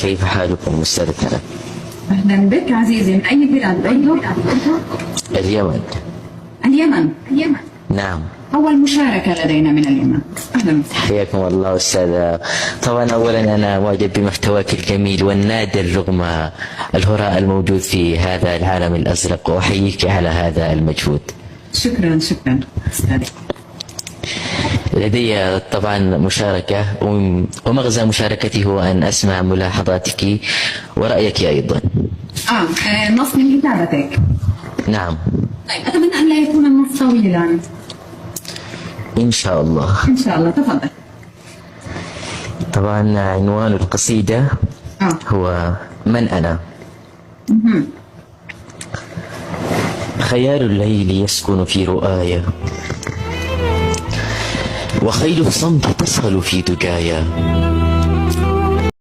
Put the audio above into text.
كيف حالكم أستاذتنا؟ أهلا بك عزيزي، من أي بلاد أنت؟ اليمن. اليمن. نعم. أول مشاركة لدينا من اليمن. أهلا بك. حياكم الله أستاذة. طبعا أولا أنا معجب بمحتواك الجميل والنادر رغم الهراء الموجود في هذا العالم الأزرق، وأحييك على هذا المجهود. شكرا أستاذي. لدي طبعا مشاركة، ومغزى مشاركتي هو أن أسمع ملاحظاتك ورأيك أيضا. نص من كتابتك. نعم. طيب أتمنى أن لا يكون النص طويلا. إن شاء الله. إن شاء الله، تفضل. طبعا عنوان القصيدة هو من أنا. خيال الليل يسكن في رؤايا، وخيل الصمت تصهل في دجايا،